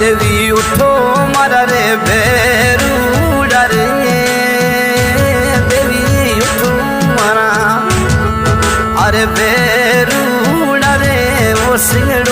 देवी उठो मारा रे बेरूड़ा रे देवी उठो मारा अरे बेरूड़ा रे वो सिंगड़ो